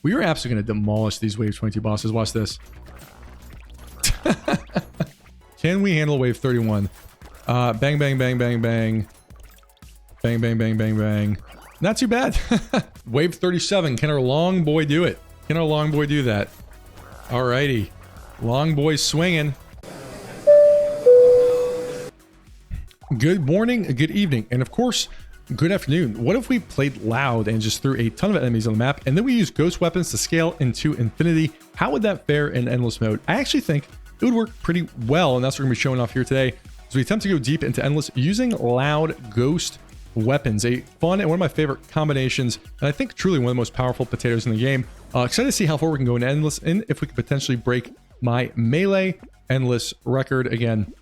We are absolutely going to demolish these wave 22 bosses. Watch this. Can we handle wave 31? Bang, bang, bang, bang, bang. Bang, bang, bang, bang, bang. Not too bad. Wave 37. Can our long boy do it? Can our long boy do that? Alrighty. Long boy swinging. Good morning, good evening, and of course, good afternoon. What if we played loud and just threw a ton of enemies on the map, and then we used ghost weapons to scale into infinity? How would that fare in endless mode? I actually think it would work pretty well, and that's what we're going to be showing off here today. As we attempt to go deep into endless using loud ghost weapons, a fun and one of my favorite combinations, and I think truly one of the most powerful potatoes in the game. Excited to see how far we can go in endless, and if we can potentially break my melee endless record again.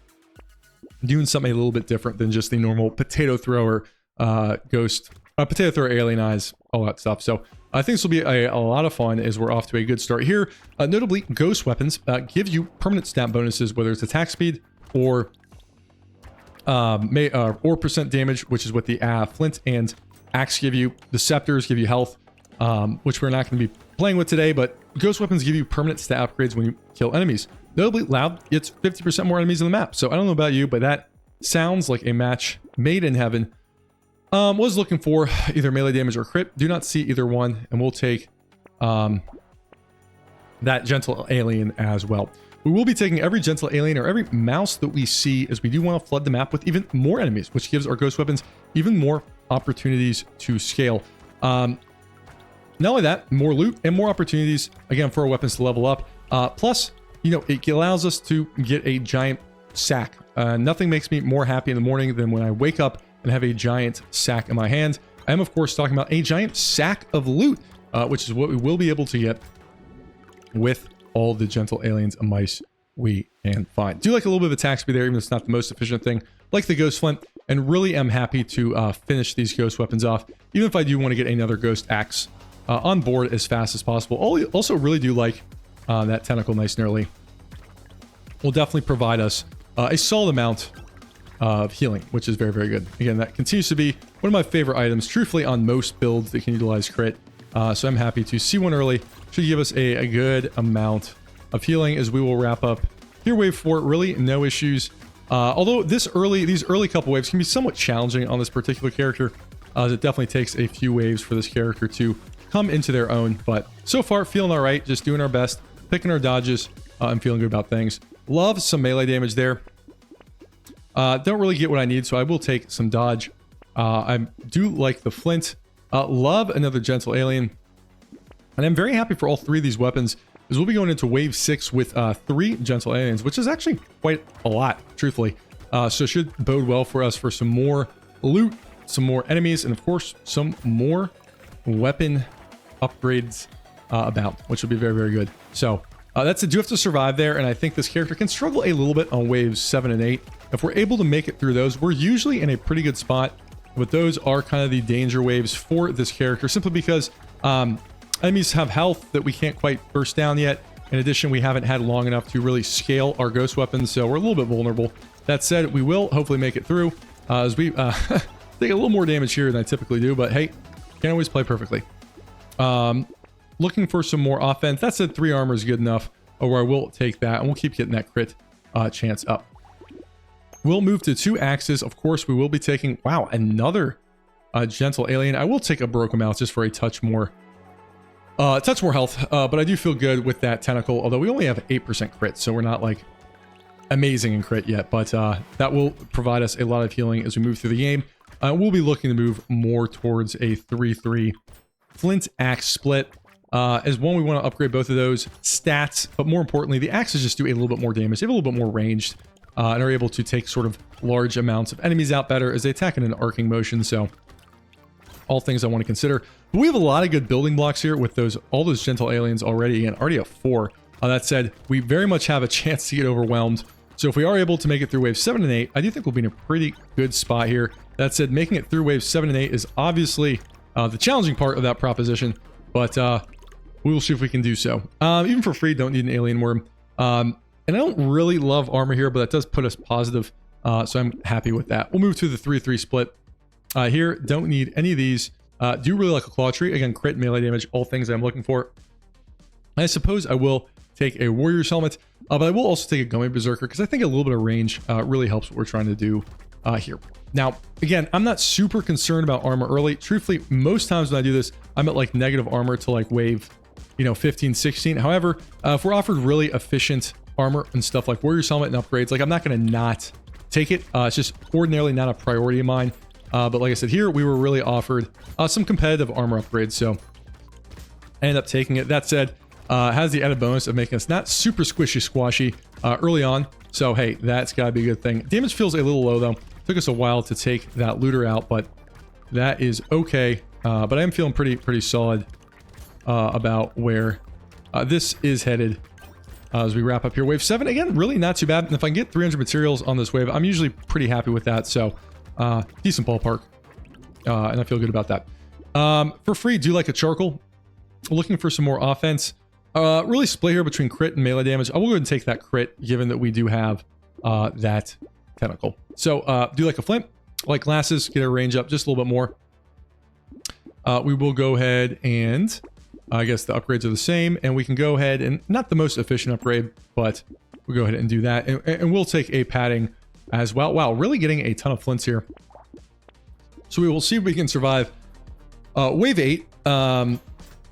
Doing something a little bit different than just the normal potato thrower potato thrower alien eyes, all that stuff. So I think this will be a lot of fun as we're off to a good start here. Notably, ghost weapons give you permanent stat bonuses, whether it's attack speed or percent damage, which is what the flint and axe give you. The scepters give you health, which we're not going to be playing with today, but ghost weapons give you permanent stat upgrades when you kill enemies. Notably, loud gets 50% more enemies on the map. So I don't know about you, but that sounds like a match made in heaven. Was looking for either melee damage or crit. Do not see either one, and we'll take that gentle alien as well. We will be taking every gentle alien or every mouse that we see, as we do want to flood the map with even more enemies, which gives our ghost weapons even more opportunities to scale. Not only that, more loot and more opportunities, again, for our weapons to level up. Plus, you know, it allows us to get a giant sack. Nothing makes me more happy in the morning than when I wake up and have a giant sack in my hand. I am, of course, talking about a giant sack of loot, which is what we will be able to get with all the gentle aliens and mice we can find. Do like a little bit of attack speed there, even though it's not the most efficient thing, like the ghost flint, and really am happy to finish these ghost weapons off, even if I do want to get another ghost axe on board as fast as possible. Also really do like that tentacle nice and early. Will definitely provide us a solid amount of healing, which is very, very good. Again, that continues to be one of my favorite items, truthfully, on most builds that can utilize crit. So I'm happy to see one early. Should give us a good amount of healing as we will wrap up here. Wave 4, really no issues. Although these early couple waves can be somewhat challenging on this particular character, as it definitely takes a few waves for this character to come into their own. But so far, feeling all right, just doing our best, picking our dodges, and feeling good about things. Love some melee damage there. Don't really get what I need, so I will take some dodge. I do like the flint. Love another gentle alien. And I'm very happy for all three of these weapons, as we'll be going into wave 6 with 3 gentle aliens, which is actually quite a lot, truthfully. So it should bode well for us for some more loot, some more enemies, and of course, some more weapon upgrades about, which will be very, very good. So that's it. Do have to survive there, and I think this character can struggle a little bit on waves 7 and 8. If we're able to make it through those, we're usually in a pretty good spot, but those are kind of the danger waves for this character, simply because enemies have health that we can't quite burst down yet. In addition, we haven't had long enough to really scale our ghost weapons, so we're a little bit vulnerable. That said, we will hopefully make it through, as we take a little more damage here than I typically do, but hey, can't always play perfectly. Looking for some more offense. That said, 3 armor is good enough, or I will take that, and we'll keep getting that crit chance up. We'll move to 2 axes. Of course, we will be taking, wow, another gentle alien. I will take a broken mouse just for a touch more health, but I do feel good with that tentacle, although we only have 8% crit, so we're not like amazing in crit yet, but that will provide us a lot of healing as we move through the game. We'll be looking to move more towards a 3-3 flint axe split. As one, we want to upgrade both of those stats, but more importantly, the axes just do a little bit more damage. They have a little bit more ranged, and are able to take sort of large amounts of enemies out better as they attack in an arcing motion. So all things I want to consider. But we have a lot of good building blocks here with all those gentle aliens already, and already a 4. That said, we very much have a chance to get overwhelmed. So if we are able to make it through wave 7 and 8, I do think we'll be in a pretty good spot here. That said, making it through wave 7 and 8 is obviously the challenging part of that proposition, but we will see if we can do so. Even for free, don't need an alien worm. And I don't really love armor here, but that does put us positive, so I'm happy with that. We'll move to the 3-3 split. Here, don't need any of these. Do really like a claw tree. Again, crit, melee damage, all things I'm looking for. I suppose I will take a warrior's helmet, but I will also take a gummy berserker because I think a little bit of range really helps what we're trying to do here. Now, again, I'm not super concerned about armor early. Truthfully, most times when I do this, I'm at like negative armor to like wave, 15, 16. However, if we're offered really efficient armor and stuff like warrior's helmet and upgrades, like I'm not going to not take it. It's just ordinarily not a priority of mine. But like I said, here we were really offered some competitive armor upgrades, so I ended up taking it. That said, has the added bonus of making us not super squishy early on. So hey, that's got to be a good thing. Damage feels a little low though. Took us a while to take that looter out, but that is okay. But I am feeling pretty solid about where this is headed as we wrap up here. Wave 7, again, really not too bad. And if I can get 300 materials on this wave, I'm usually pretty happy with that. So decent ballpark, and I feel good about that. For free, do like a charcoal. Looking for some more offense. Really split here between crit and melee damage. I will go ahead and take that crit, given that we do have that tentacle. So do like a flint, like glasses, get our range up just a little bit more. We will go ahead and I guess the upgrades are the same, and we can go ahead and not the most efficient upgrade, but we'll go ahead and do that, and we'll take a padding as well. Wow, really getting a ton of flints here. So we will see if we can survive wave 8,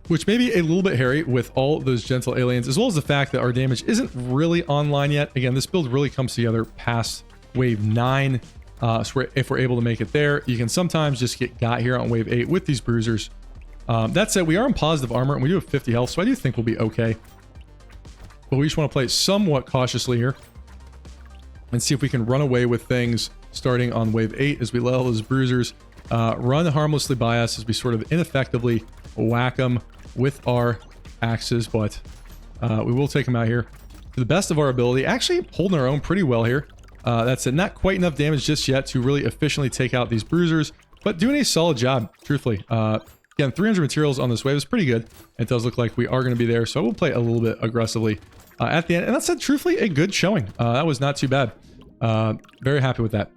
which may be a little bit hairy with all those gentle aliens, as well as the fact that our damage isn't really online yet. Again, this build really comes together past wave 9. So if we're able to make it there, you can sometimes just get got here on wave 8 with these bruisers. That said, we are in positive armor, and we do have 50 health, so I do think we'll be okay. But we just want to play somewhat cautiously here and see if we can run away with things starting on wave 8 as we let all those bruisers run harmlessly by us as we sort of ineffectively whack them with our axes. But we will take them out here to the best of our ability, actually holding our own pretty well here. That's it, not quite enough damage just yet to really efficiently take out these bruisers, but doing a solid job, truthfully. Again, 300 materials on this wave is pretty good. It does look like we are going to be there, so we'll play a little bit aggressively at the end. And that said, truthfully, a good showing. That was not too bad. Very happy with that.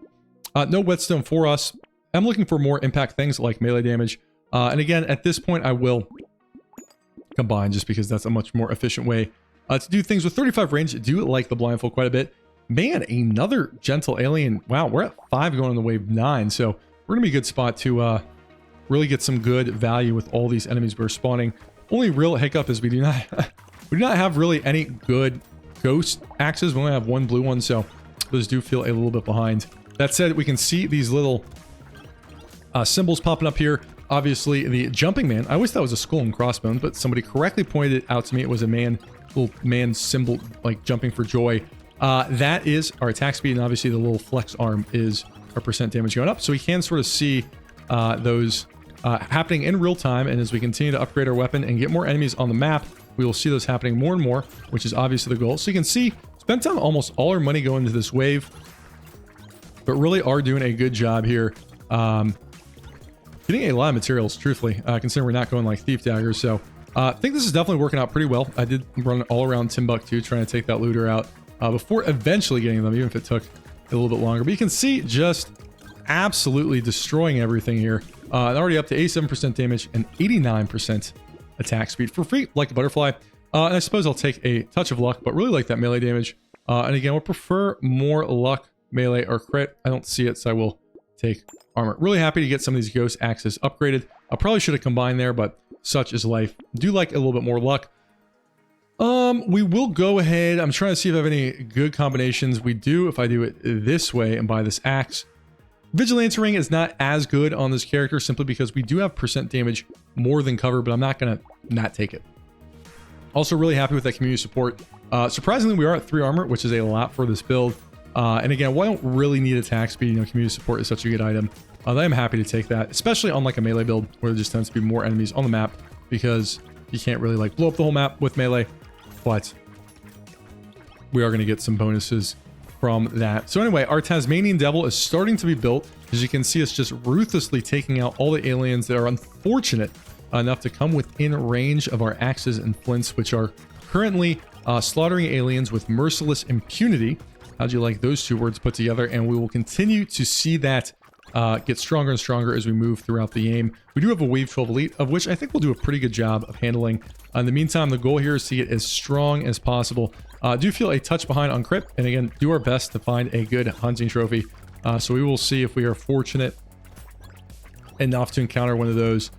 No whetstone for us. I'm looking for more impact things like melee damage. And again, at this point, I will combine just because that's a much more efficient way to do things. With 35 range, I do like the blindfold quite a bit. Man, another gentle alien. Wow, we're at 5 going on the wave 9, so we're going to be a good spot to really get some good value with all these enemies we're spawning. Only real hiccup is we do not have really any good ghost axes. We only have one blue one, so those do feel a little bit behind. That said, we can see these little symbols popping up here. Obviously, the jumping man. I always thought it was a skull and crossbones, but somebody correctly pointed it out to me. It was a man, little man symbol, like jumping for joy. That is our attack speed, and obviously the little flex arm is our percent damage going up. So we can sort of see those happening in real time, and as we continue to upgrade our weapon and get more enemies on the map, we will see those happening more and more, which is obviously the goal. So you can see, spent down almost all our money going into this wave, but really are doing a good job here. Getting a lot of materials, truthfully, considering we're not going like thief daggers. So I think this is definitely working out pretty well. I did run all around Timbuktu trying to take that looter out before eventually getting them, even if it took a little bit longer. But you can see just absolutely destroying everything here. Already up to 87% damage and 89% attack speed for free, like a butterfly. And I suppose I'll take a touch of luck, but really like that melee damage. And again, we'll prefer more luck, melee, or crit. I don't see it, so I will take armor. Really happy to get some of these ghost axes upgraded. I probably should have combined there, but such is life. Do like a little bit more luck. We will go ahead. I'm trying to see if I have any good combinations. We do if I do it this way and buy this axe. Vigilante ring is not as good on this character simply because we do have percent damage more than cover, but I'm not going to not take it. Also really happy with that community support. Surprisingly, we are at 3 armor, which is a lot for this build. And again, while I don't really need attack speed, community support is such a good item. I am happy to take that, especially on like a melee build where there just tends to be more enemies on the map because you can't really like blow up the whole map with melee, but we are going to get some bonuses from that. So anyway, our Tasmanian Devil is starting to be built. As you can see, it's just ruthlessly taking out all the aliens that are unfortunate enough to come within range of our axes and flints, which are currently slaughtering aliens with merciless impunity. How'd you like those two words put together? And we will continue to see that get stronger and stronger as we move throughout the game. We do have a Wave 12 Elite, of which I think we'll do a pretty good job of handling In the meantime, the goal here is to get as strong as possible. Do feel a touch behind on crit, and again, do our best to find a good hunting trophy. So we will see if we are fortunate enough to encounter one of those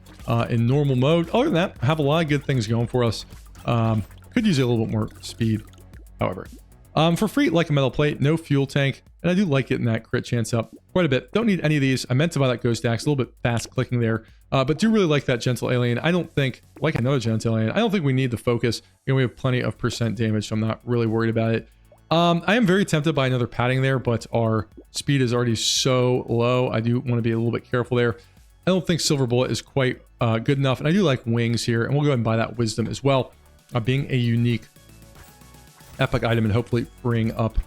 in normal mode. Other than that, have a lot of good things going for us. Could use a little bit more speed, however. For free, like a metal plate, no fuel tank, and I do like getting that crit chance up quite a bit. Don't need any of these. I meant to buy that ghost axe, a little bit fast clicking there, but do really like that gentle alien. I don't think, like another gentle alien, I don't think we need the focus. You know, we have plenty of percent damage, so I'm not really worried about it. I am very tempted by another padding there, but our speed is already so low. I do want to be a little bit careful there. I don't think silver bullet is quite good enough, and I do like wings here, and we'll go ahead and buy that wisdom as well, being a unique epic item, and hopefully bring up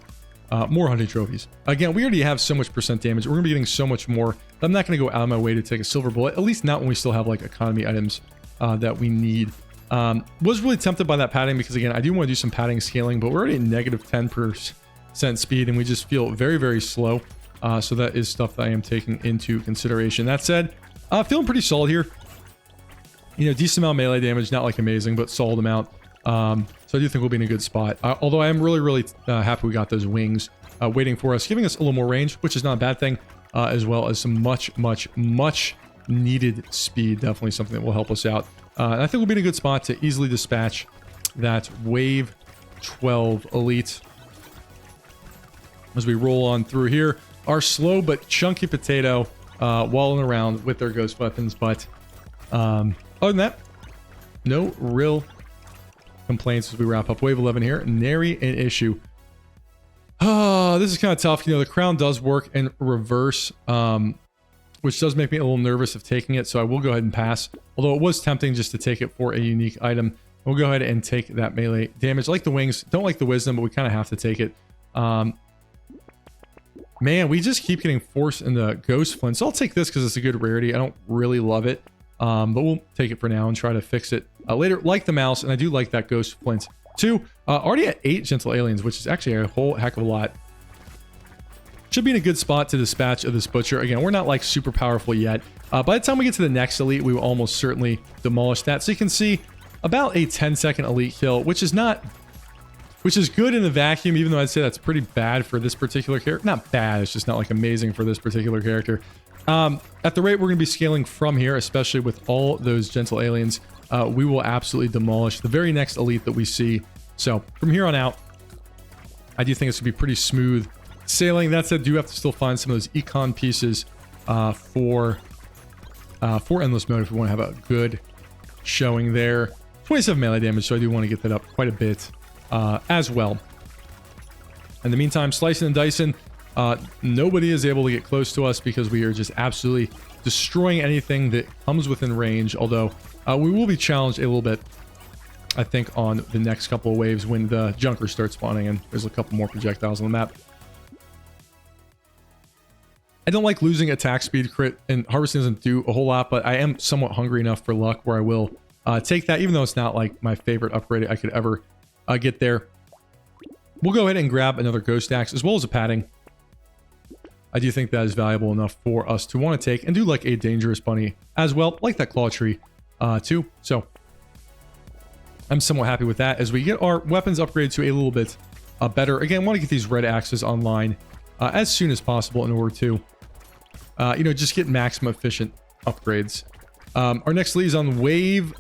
more hunting trophies. Again, we already have so much percent damage. We're going to be getting so much more. I'm not going to go out of my way to take a silver bullet, at least not when we still have like economy items that we need. Was really tempted by that padding because, again, I do want to do some padding scaling, but we're already at negative 10% speed, and we just feel very, very slow. So that is stuff that I am taking into consideration. That said, feeling pretty solid here. You know, decent amount of melee damage, not like amazing, but solid amount. So I do think we'll be in a good spot. Although I am really, really happy we got those wings waiting for us, giving us a little more range, which is not a bad thing, as well as some much needed speed. Definitely something that will help us out. And I think we'll be in a good spot to easily dispatch that Wave 12 Elite. As we roll on through here, our slow but chunky potato walling around with their ghost weapons. But other than that, no real complaints as we wrap up wave 11 here. Nary an issue. This is kind of tough. You know, the crown does work in reverse, which does make me a little nervous of taking it, so I will go ahead and pass. Although it was tempting just to take it for a unique item. We'll go ahead and take that melee damage. I like the wings, don't like the wisdom, but we kind of have to take it. Man, we just keep getting forced in the ghost flint, so I'll take this because it's a good rarity. I don't really love it, but we'll take it for now and try to fix it later. Like the mouse, and I do like that ghost flint too. Already at 8 gentle aliens, which is actually a whole heck of a lot. Should be in a good spot to dispatch of this butcher. Again, we're not like super powerful yet. By the time we get to the next elite, we will almost certainly demolish that. So you can see about a 10-second elite kill, which is good in a vacuum, even though I'd say that's pretty bad for this particular character. Not bad, it's just not like amazing for this particular character. At the rate we're going to be scaling from here, especially with all those gentle aliens, we will absolutely demolish the very next elite that we see. So from here on out, I do think it's going to be pretty smooth sailing. That said, do have to still find some of those econ pieces for endless mode if we want to have a good showing there. 27 melee damage, so I do want to get that up quite a bit as well. In the meantime, slicing and dicing, nobody is able to get close to us because we are just absolutely destroying anything that comes within range, although we will be challenged a little bit, I think, on the next couple of waves when the junkers start spawning and there's a couple more projectiles on the map. I don't like losing attack speed crit, and harvesting doesn't do a whole lot, but I am somewhat hungry enough for luck where I will take that, even though it's not like my favorite upgrade I could ever get there. We'll go ahead and grab another ghost axe as well as a padding. I do think that is valuable enough for us to want to take, and do like a dangerous bunny as well, like that claw tree too. So I'm somewhat happy with that as we get our weapons upgraded to a little bit better. Again, want to get these red axes online as soon as possible in order to you know, just get maximum efficient upgrades. Our next elite is on wave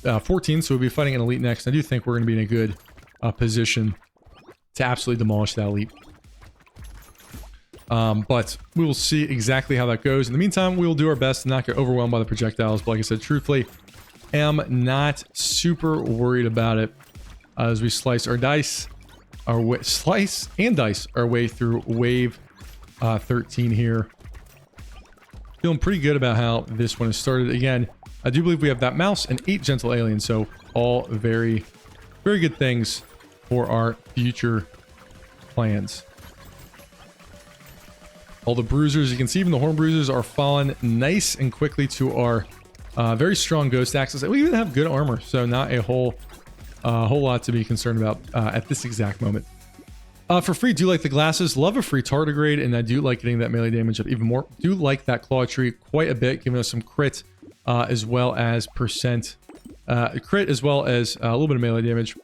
14, so we'll be fighting an elite next. I do think we're going to be in a good position to absolutely demolish that elite. But we will see exactly how that goes. In the meantime, we will do our best to not get overwhelmed by the projectiles. But like I said, truthfully, am not super worried about it as we slice and dice our way through wave 13 here. Feeling pretty good about how this one has started. Again, I do believe we have that mouse and 8 gentle aliens, so all very, very good things for our future plans. All the bruisers, you can see even the horn bruisers are falling nice and quickly to our very strong ghost axes. We even have good armor, so not a whole lot to be concerned about at this exact moment. For free, do like the glasses, love a free tardigrade, and I do like getting that melee damage up even more. Do like that claw tree quite a bit, giving us some crit as well as percent crit as well as a little bit of melee damage.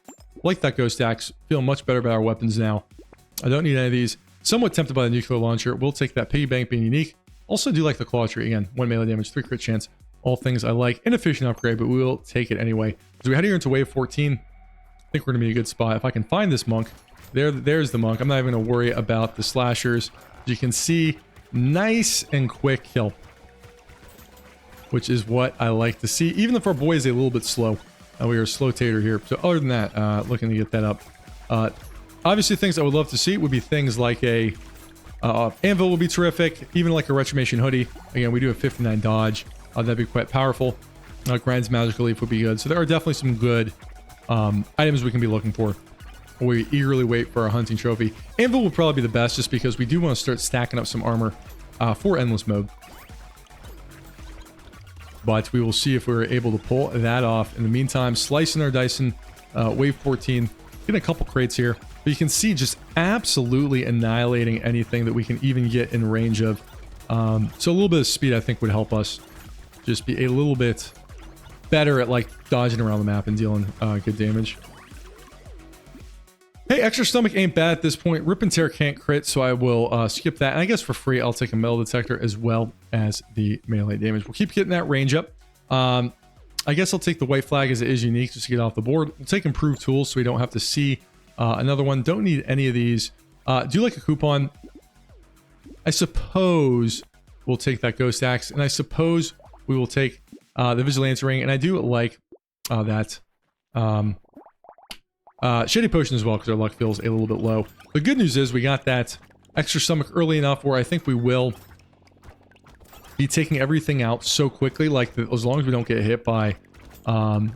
Like that ghost axe. Feel much better about our weapons now. I don't need any of these. Somewhat tempted by the nuclear launcher. We'll take that piggy bank being unique. Also do like the claw tree. Again, 1 melee damage, 3 crit chance. All things I like. Inefficient upgrade, but we will take it anyway. As we head here into wave 14, I think we're going to be in a good spot. If I can find this monk, there's the monk. I'm not even going to worry about the slashers. As you can see, nice and quick kill, which is what I like to see. Even if our boy is a little bit slow. We are a slow tater here. So other than that, looking to get that up. Obviously, things I would love to see would be things like a anvil would be terrific. Even like a retribution hoodie. Again, we do have 59 dodge. That'd be quite powerful. Grind's magical leaf would be good. So there are definitely some good items we can be looking for. We eagerly wait for our hunting trophy. Anvil will probably be the best just because we do want to start stacking up some armor for endless mode. But we will see if we're able to pull that off. In the meantime, slicing our Dyson, wave 14, getting a couple crates here. But you can see just absolutely annihilating anything that we can even get in range of. So a little bit of speed I think would help us just be a little bit better at like dodging around the map and dealing good damage. Hey, extra stomach ain't bad at this point. Rip and tear can't crit, so I will skip that. And I guess for free, I'll take a metal detector as well as the melee damage. We'll keep getting that range up. I guess I'll take the white flag as it is unique just to get off the board. We'll take improved tools so we don't have to see another one. Don't need any of these. Do like a coupon. I suppose we'll take that ghost axe, and I suppose we will take the vigilance ring, and I do like that shady potion as well because our luck feels a little bit low. The good news is we got that extra stomach early enough where I think we will be taking everything out so quickly. Like as long as we don't get hit by, as long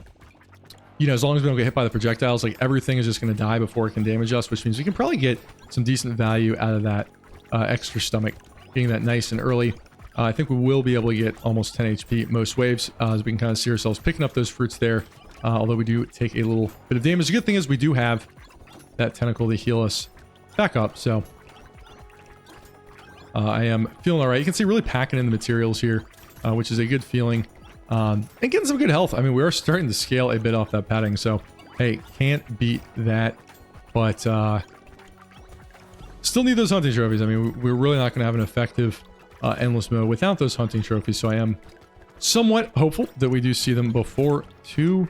as we don't get hit by the projectiles, like everything is just going to die before it can damage us, which means we can probably get some decent value out of that extra stomach, getting that nice and early. I think we will be able to get almost 10 HP most waves as we can kind of see ourselves picking up those fruits there. Although we do take a little bit of damage. The good thing is we do have that tentacle to heal us back up. So I am feeling all right. You can see really packing in the materials here, which is a good feeling. And getting some good health. I mean, we are starting to scale a bit off that padding. So, hey, can't beat that. But still need those hunting trophies. I mean, we're really not going to have an effective endless mode without those hunting trophies. So I am somewhat hopeful that we do see them before too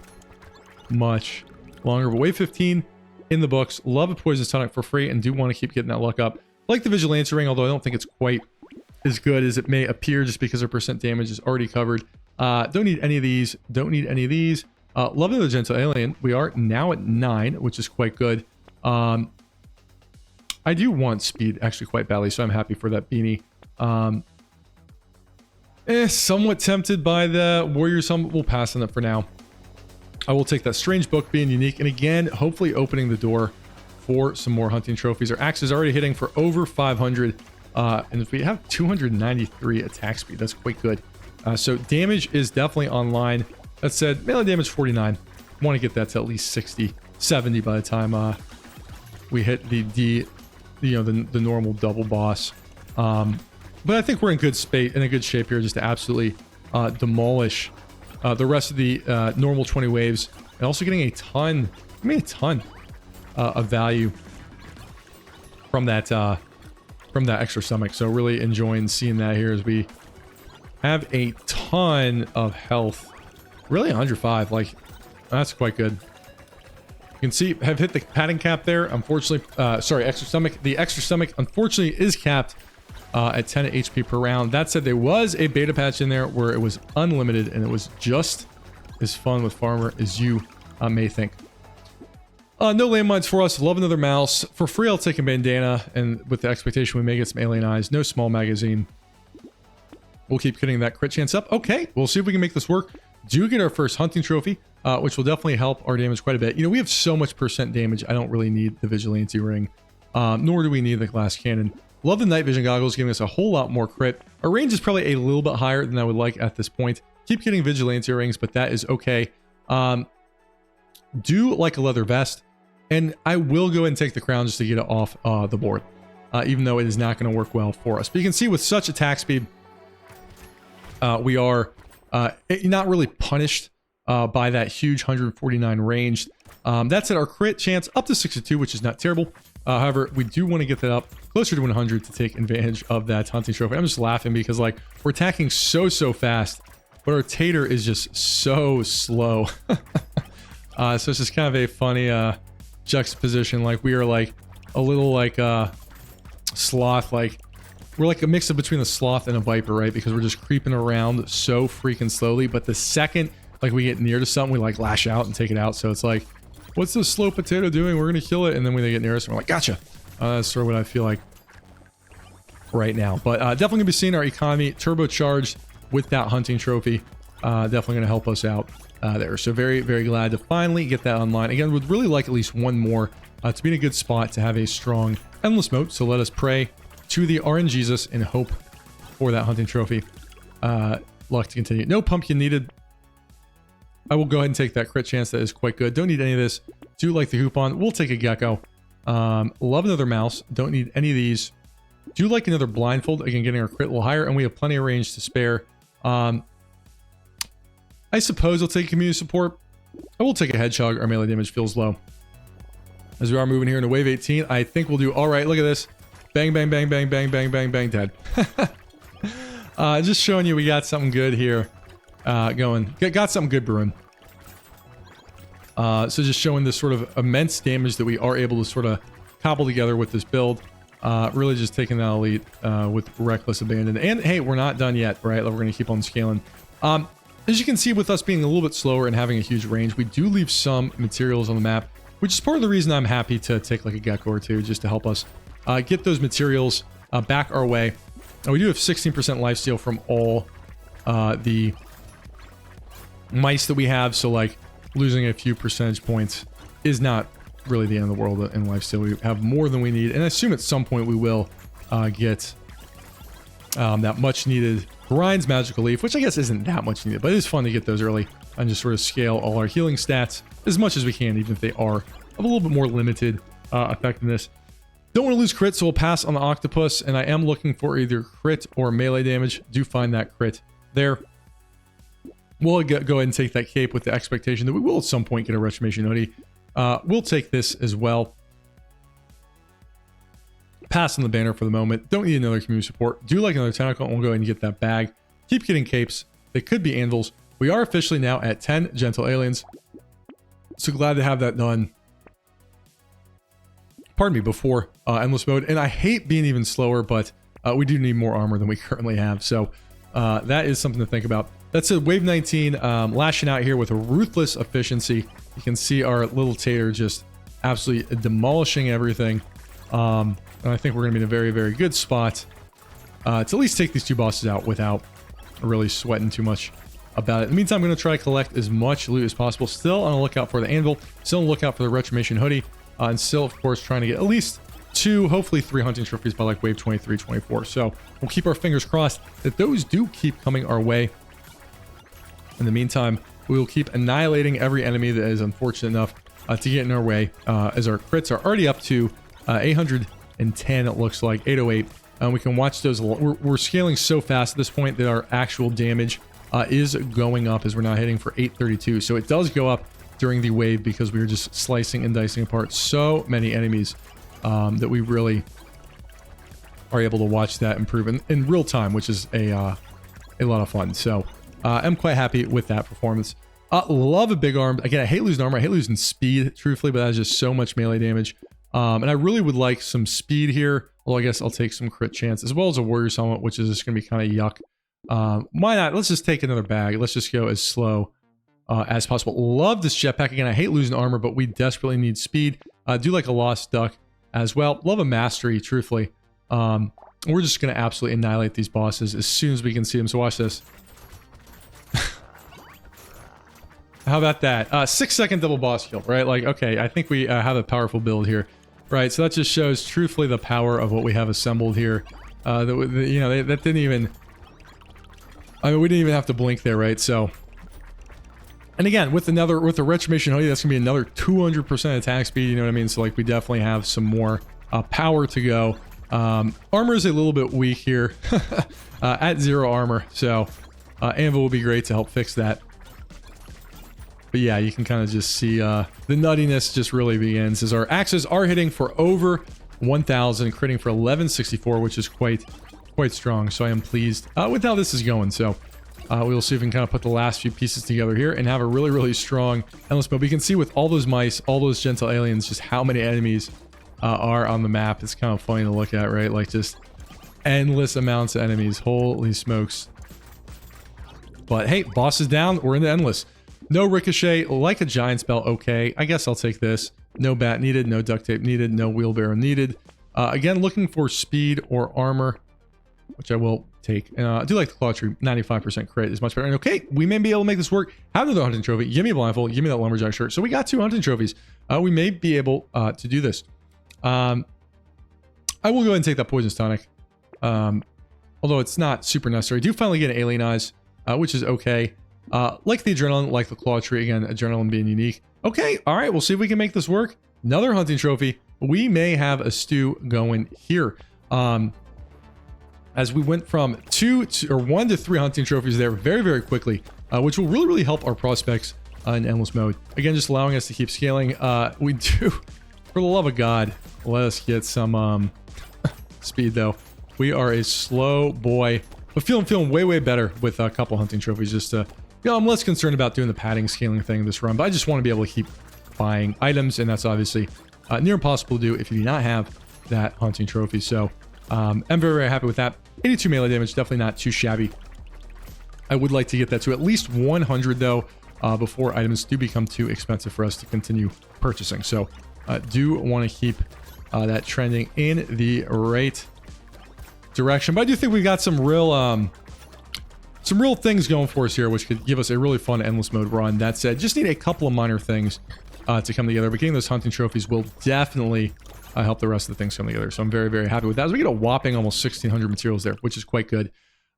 much longer. But wave 15 in the books. Love a poison tonic for free and do want to keep getting that luck up. Like the vigilance ring, although I don't think it's quite as good as it may appear just because our percent damage is already covered. Don't need any of these. Don't need any of these. Love the gentle alien. We are now at 9, which is quite good. I do want speed actually quite badly, so I'm happy for that beanie. Somewhat tempted by the warrior. We'll pass on it for now. I will take that strange book being unique, and again, hopefully opening the door for some more hunting trophies. Our axe is already hitting for over 500, and if we have 293 attack speed, that's quite good. So damage is definitely online. That said, melee damage 49. Want to get that to at least 60, 70 by the time we hit the normal double boss. But I think we're in good shape here just to absolutely demolish the rest of the normal 20 waves, and also getting a ton of value from that extra stomach. So really enjoying seeing that here as we have a ton of health. Really 105, like that's quite good. You can see have hit the padding cap there. Unfortunately, extra stomach. The extra stomach unfortunately is capped at 10 HP per round. That said, there was a beta patch in there where it was unlimited and it was just as fun with Farmer as you may think. No landmines for us. Love another mouse. For free, I'll take a bandana, and with the expectation we may get some alien eyes. No small magazine. We'll keep getting that crit chance up. Okay, we'll see if we can make this work. Do get our first hunting trophy, which will definitely help our damage quite a bit. We have so much percent damage. I don't really need the vigilante ring, nor do we need the glass cannon. Love the night vision goggles, giving us a whole lot more crit. Our range is probably a little bit higher than I would like at this point. Keep getting vigilante rings, but that is okay. Do like a leather vest, and I will go ahead and take the crown just to get it off the board, even though it is not going to work well for us. But you can see with such attack speed, we are not really punished by that huge 149 ranged. That's at our crit chance up to 62, which is not terrible. However, we do want to get that up closer to 100 to take advantage of that hunting trophy. I'm just laughing because like we're attacking so fast, but our tater is just so slow. So it's just kind of a funny juxtaposition. Like we are like a little like sloth, like we're like a mix of between a sloth and a viper, right? Because we're just creeping around so freaking slowly. But the second like we get near to something, we like lash out and take it out. So it's like, what's this slow potato doing? We're gonna kill it. And then when they get near us, we're like, gotcha. That's sort of what I feel like right now. But definitely gonna be seeing our economy turbocharged with that hunting trophy. Definitely gonna help us out there. So very glad to finally get that online. Again, would really like at least one more to be in a good spot to have a strong endless moat. So let us pray to the RNGesus and hope for that hunting trophy. Luck to continue. No pumpkin needed. I will go ahead and take that crit chance. That is quite good. Don't need any of this. Do like the hoop on. We'll take a gecko. Love another mouse. Don't need any of these. Do like another blindfold. Again, getting our crit a little higher, and we have plenty of range to spare. I suppose I'll take community support. I will take a hedgehog. Our melee damage feels low. As we are moving here into wave 18, I think we'll do all right. Look at this. Bang, bang, bang, bang, bang, bang, bang, bang, dead. Just showing you we got something good here going. Got something good brewing. So just showing this sort of immense damage that we are able to sort of cobble together with this build. Really just taking that elite with reckless abandon. And hey, we're not done yet, right? We're going to keep on scaling. As you can see, with us being a little bit slower and having a huge range, we do leave some materials on the map, which is part of the reason I'm happy to take like a gecko or two just to help us get those materials back our way. And we do have 16% lifesteal from all the mice that we have, so like losing a few percentage points is not really the end of the world in lifesteal. We have more than we need, and I assume at some point we will get that much needed Ryan's Magical Leaf, which I guess isn't that much needed, but it is fun to get those early and just sort of scale all our healing stats as much as we can, even if they are of a little bit more limited effectiveness. Don't want to lose crit, so we'll pass on the octopus, and I am looking for either crit or melee damage. Do find that crit there. We'll go ahead and take that cape with the expectation that we will at some point get a Retribution hoodie. We'll take this as well. Pass on the banner for the moment. Don't need another community support. Do like another tentacle, and we'll go ahead and get that bag. Keep getting capes. They could be anvils. We are officially now at 10 gentle aliens. So glad to have that done. Pardon me, before endless mode. And I hate being even slower, but we do need more armor than we currently have. So that is something to think about. That's a wave 19 lashing out here with a ruthless efficiency. You can see our little tater just absolutely demolishing everything. And I think we're going to be in a very good spot to at least take these two bosses out without really sweating too much about it. In the meantime, I'm going to try to collect as much loot as possible. Still on the lookout for the anvil. Still on the lookout for the Retribution hoodie. And still, of course, trying to get at least 2, hopefully 3 hunting trophies by like wave 23, 24. So we'll keep our fingers crossed that those do keep coming our way. In the meantime, we will keep annihilating every enemy that is unfortunate enough to get in our way, as our crits are already up to 810, it looks like, 808. We can watch those. We're scaling so fast at this point that our actual damage is going up as we're now hitting for 832. So it does go up during the wave because we were just slicing and dicing apart so many enemies that we really are able to watch that improve in real time, which is a lot of fun. So I'm quite happy with that performance. Love a big arm. Again, I hate losing armor. I hate losing speed, truthfully, but that's just so much melee damage. And I really would like some speed here. Well, I guess I'll take some crit chance, as well as a warrior's helmet, which is just going to be kind of yuck. Why not? Let's just take another bag. Let's just go as slow as possible. Love this jetpack. Again, I hate losing armor, but we desperately need speed. Do like a lost duck as well. Love a mastery, truthfully. We're just going to absolutely annihilate these bosses as soon as we can see them. So watch this. How about that? 6-second double boss kill, right? Like, okay, I think we have a powerful build here, right? So that just shows, truthfully, the power of what we have assembled here. That didn't even... I mean, we didn't even have to blink there, right? So... And again, with the Retribution hoodie, that's going to be another 200% attack speed, you know what I mean? So, like, we definitely have some more power to go. Armor is a little bit weak here at 0 armor, so Anvil will be great to help fix that. But yeah, you can kind of just see the nuttiness just really begins as our axes are hitting for over 1,000, critting for 1164, which is quite strong. So I am pleased with how this is going. So we will see if we can kind of put the last few pieces together here and have a really strong endless mode. We can see with all those mice, all those gentle aliens, just how many enemies are on the map. It's kind of funny to look at, right? Like just endless amounts of enemies. Holy smokes. But hey, boss is down. We're in the endless. No ricochet, like a giant spell. Okay, I guess I'll take this. No bat needed, no duct tape needed, no wheelbarrow needed. Again, looking for speed or armor, which I will take. I do like the claw tree. 95% crit is much better. And okay, we may be able to make this work. Have another hunting trophy. Give me a blindfold. Give me that lumberjack shirt. So we got 2 hunting trophies. We may be able to do this. I will go ahead and take that poison tonic. Although it's not super necessary. I do finally get an alien eyes, which is okay. Like the adrenaline, like the claw tree. Again, adrenaline being unique. Okay, all right. We'll see if we can make this work. Another hunting trophy. We may have a stew going here. As we went from 1 to 3 hunting trophies there very quickly, which will really help our prospects in endless mode. Again, just allowing us to keep scaling. We do, for the love of God, let us get some speed though. We are a slow boy, but feeling way better with a couple hunting trophies. Just I'm less concerned about doing the padding scaling thing this run, but I just want to be able to keep buying items, and that's obviously near impossible to do if you do not have that hunting trophy. So I'm very happy with that. 82 melee damage, definitely not too shabby. I would like to get that to at least 100 though, before items do become too expensive for us to continue purchasing. So do want to keep that trending in the right direction. But I do think we got some real things going for us here, which could give us a really fun endless mode run. That said, just need a couple of minor things to come together. But getting those hunting trophies will definitely help the rest of the things come together. So I'm very happy with that. As we get a whopping almost 1,600 materials there, which is quite good.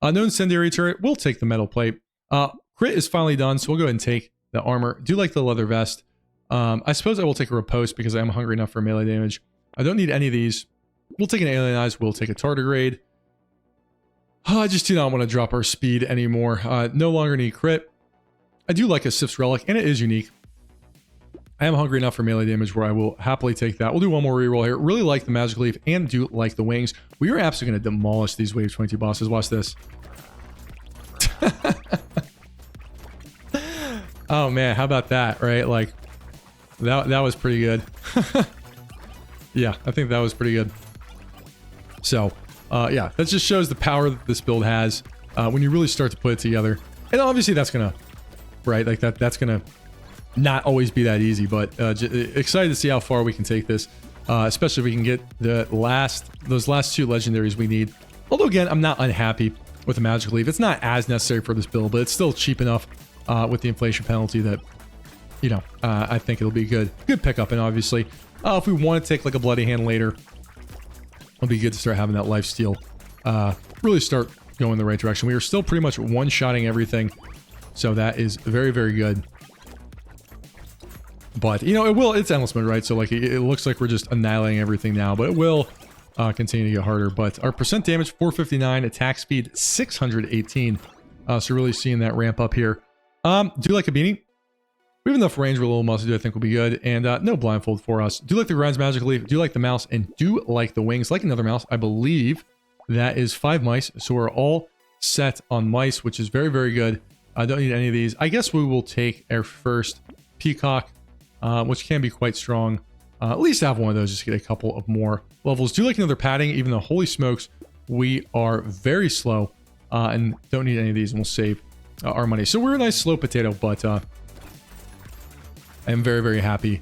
No incendiary turret. We'll take the metal plate. Crit is finally done, so we'll go ahead and take the armor. Do like the leather vest. I suppose I will take a riposte because I am hungry enough for melee damage. I don't need any of these. We'll take an alien eyes. We'll take a tardigrade. I just do not want to drop our speed anymore. No longer need crit. I do like a Sif's relic, and it is unique. I am hungry enough for melee damage where I will happily take that. We'll do one more reroll here. Really like the magic leaf and do like the wings. We are absolutely going to demolish these wave 22 bosses. Watch this. Oh man, how about that, right? Like that was pretty good. Yeah, I think that was pretty good. So yeah, that just shows the power that this build has when you really start to put it together. And obviously that's gonna, right, like that's gonna not always be that easy, but excited to see how far we can take this, especially if we can get those last 2 legendaries we need. Although again, I'm not unhappy with the magic leaf. It's not as necessary for this build, but it's still cheap enough with the inflation penalty that, you know, I think it'll be good pickup. And obviously, if we want to take like a bloody hand later, it'll be good to start having that life steal really start going in the right direction. We are still pretty much one-shotting everything, so that is very good. But, you know, it's endless mode, right? So, like, it looks like we're just annihilating everything now, but it will continue to get harder. But our percent damage, 459, attack speed, 618. So really seeing that ramp up here. Do like a beanie. We have enough range with a little muscle, I think will be good. And no blindfold for us. Do like the Grind's Magic Leaf, do like the mouse, and do like the wings. Like another mouse, I believe that is 5 mice. So we're all set on mice, which is very good. I don't need any of these. I guess we will take our first peacock, which can be quite strong. At least have one of those, just get a couple of more levels. Do like another padding, even though holy smokes, we are very slow and don't need any of these, and we'll save our money. So we're a nice slow potato, but I am very happy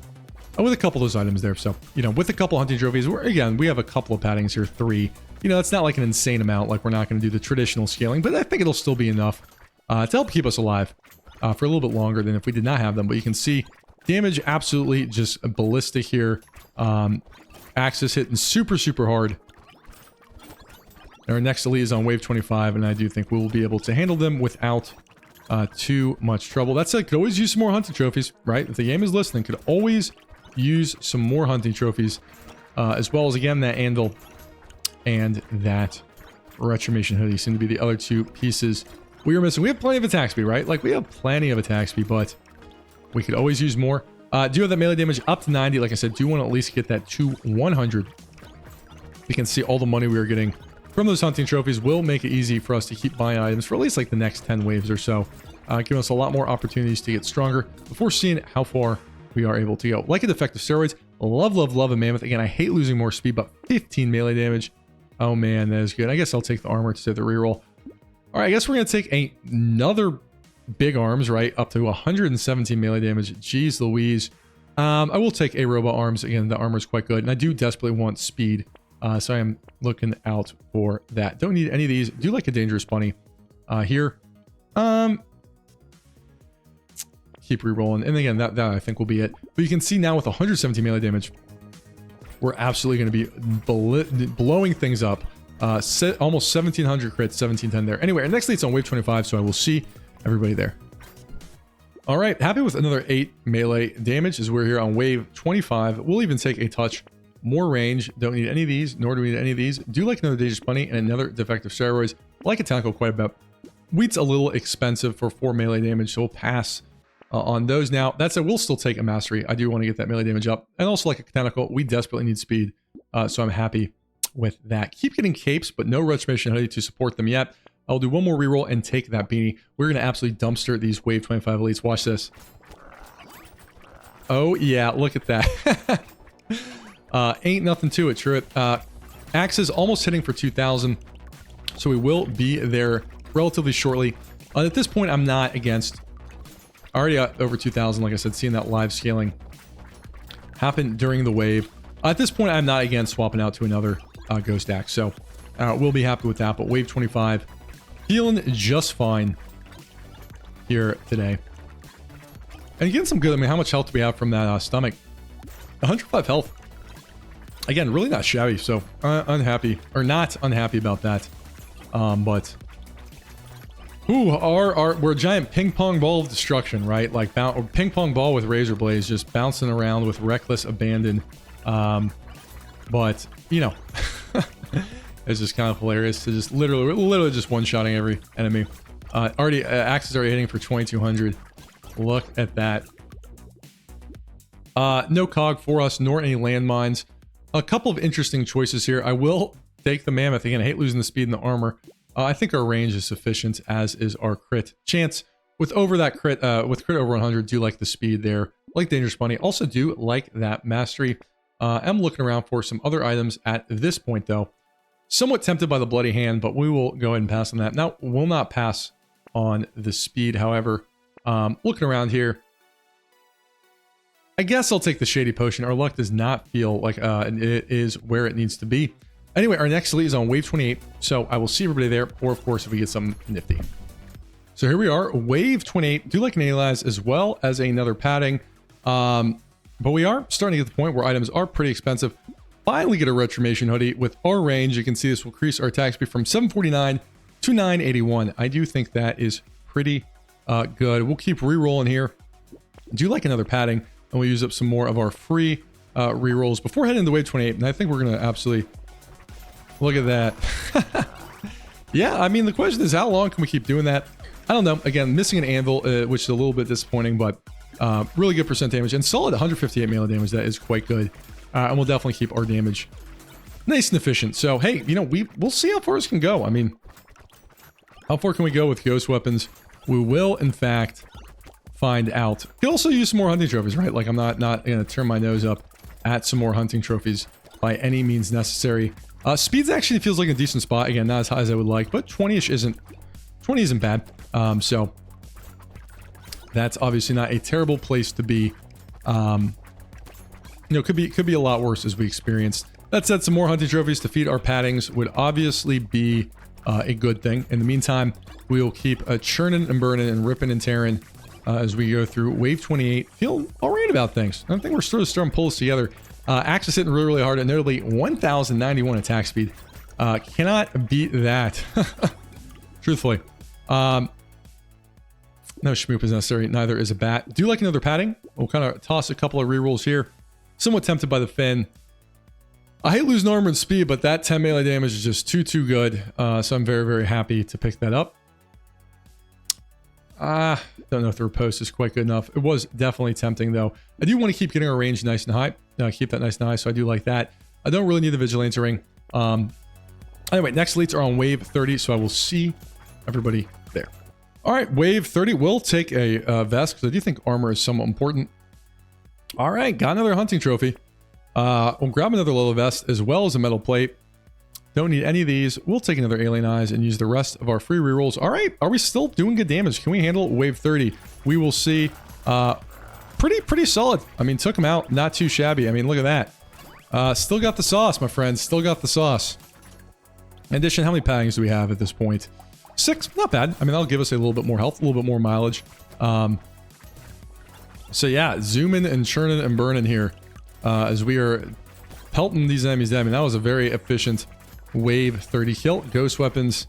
with a couple of those items there. So, you know, with a couple hunting trophies, again, we have a couple of paddings here, 3. You know, it's not like an insane amount, like we're not going to do the traditional scaling, but I think it'll still be enough to help keep us alive for a little bit longer than if we did not have them. But you can see damage absolutely just ballistic here. Axis hitting super hard. Our next elite is on wave 25, and I do think we will be able to handle them without too much trouble. That said, could always use some more hunting trophies, right? If the game is listening, could always use some more hunting trophies, as well as, again, that anvil and that retribution hoodie seem to be the other 2 pieces we were missing. We have plenty of attack speed, right? Like, we have plenty of attack speed, but We could always use more. Do have that melee damage up to 90. Like I said, do want to at least get that to 100. You can see all the money we are getting from those hunting trophies will make it easy for us to keep buying items for at least like the next 10 waves or so. Giving us a lot more opportunities to get stronger before seeing how far we are able to go. Like a defective steroids. Love, love, love a mammoth. Again, I hate losing more speed, but 15 melee damage. Oh man, that is good. I guess I'll take the armor to the reroll. All right, I guess we're going to take another big arms, right? Up to 117 melee damage. Jeez Louise. I will take a robot arms. Again, the armor is quite good. And I do desperately want speed. So I am looking out for that. Don't need any of these. Do like a dangerous bunny here. Keep re-rolling. And again, that I think will be it. But you can see now with 117 melee damage, we're absolutely going to be blowing things up. Almost 1700 crits, 1710 there. Anyway, our next lead's on wave 25, so I will see everybody there. All right, happy with another 8 melee damage as we're here on wave 25. We'll even take a touch more range. Don't need any of these, nor do we need any of these. Do like another dangerous bunny and another defective steroids. Like a tackle quite a bit. Wheat's a little expensive for 4 melee damage, so we'll pass on those. Now, that said, we'll still take a mastery. I do want to get that melee damage up. And also like a tentacle, we desperately need speed. So I'm happy with that. Keep getting capes, but no retribution hoodie to support them yet. I'll do one more reroll and take that beanie. We're going to absolutely dumpster these wave 25 elites. Watch this. Oh yeah, look at that. Ain't nothing to it, THRU. Axes almost hitting for 2,000. So we will be there relatively shortly. At this point, I'm not against... Already over 2,000, like I said, seeing that live scaling happen during the wave. At this point, I'm not against swapping out to another Ghost Axe. So we'll be happy with that. But wave 25, feeling just fine here today. And getting some good... I mean, how much health do we have from that stomach? 105 health. Again, really not shabby, so unhappy, or not unhappy about that. But ooh, we're a giant ping pong ball of destruction, right? Like ping pong ball with razor blades just bouncing around with reckless abandon. But you know, it's just kind of hilarious to just literally just one-shotting every enemy. Axe is already hitting for 2,200. Look at that. No cog for us, nor any landmines. A couple of interesting choices here. I will take the mammoth. Again, I hate losing the speed and the armor. I think our range is sufficient, as is our crit chance. With over that crit, with crit over 100, do like the speed there. Like dangerous bunny. Also do like that mastery. I'm looking around for some other items at this point, though. Somewhat tempted by the bloody hand, but we will go ahead and pass on that. Now, we'll not pass on the speed, however. Looking around here, I guess I'll take the shady potion. Our luck does not feel like it is where it needs to be. Anyway, our next lead is on wave 28, so I will see everybody there, or of course if we get something nifty. So here we are, wave 28. Do like an alias as well as another padding. But we are starting to get to the point where items are pretty expensive. Finally get a retribution hoodie with our range. You can see this will increase our attack speed from 749 to 981. I do think that is pretty good. We'll keep re-rolling here. Do like another padding, and we'll use up some more of our free re-rolls before heading into wave 28. And I think we're going to absolutely look at that. Yeah, I mean, the question is, how long can we keep doing that? I don't know. Again, missing an anvil, which is a little bit disappointing, but really good percent damage and solid 158 melee damage. That is quite good. And we'll definitely keep our damage nice and efficient. So, hey, you know, we'll see how far this can go. I mean, how far can we go with ghost weapons? We will, in fact, find out. You can also use some more hunting trophies, right? Like, I'm not going to turn my nose up at some more hunting trophies by any means necessary. Speeds actually feels like a decent spot. Again, not as high as I would like, but 20-ish isn't 20 isn't bad. So that's obviously not a terrible place to be. You know, could be a lot worse as we experienced. That said, some more hunting trophies to feed our paddings would obviously be a good thing. In the meantime, we will keep churning and burning and ripping and tearing as we go through wave 28. Feeling all right about things. I think we're sort of starting to pull this together. Axe is hitting really, really hard, and notably 1,091 attack speed. Cannot beat that. Truthfully. No schmoop is necessary. Neither is a bat. Do like another padding. We'll kind of toss a couple of rerolls here. Somewhat tempted by the fin. I hate losing armor and speed, but that 10 melee damage is just too good. So I'm very, very happy to pick that up. Don't know if the riposte is quite good enough. It was definitely tempting, though. I do want to keep getting our range nice and high. Keep that nice and high, so I do like that. I don't really need the Vigilante ring. Anyway, next elites are on wave 30, so I will see everybody there. All right, wave 30 will take a vest, because I do think armor is somewhat important. All right, got another hunting trophy. We'll grab another leather vest, as well as a metal plate. Don't need any of these. We'll take another alien eyes and use the rest of our free rerolls. All right, are we still doing good damage? Can we handle wave 30? We will see. Pretty solid. I mean, took him out. Not too shabby. I mean, look at that. Still got the sauce, my friends. Still got the sauce. In addition, how many paddings do we have at this point? 6. Not bad. I mean, that'll give us a little bit more health, a little bit more mileage. So yeah, zooming and churning and burning here as we are pelting these enemies down. I mean, that was a very efficient wave 30 kill. Ghost weapons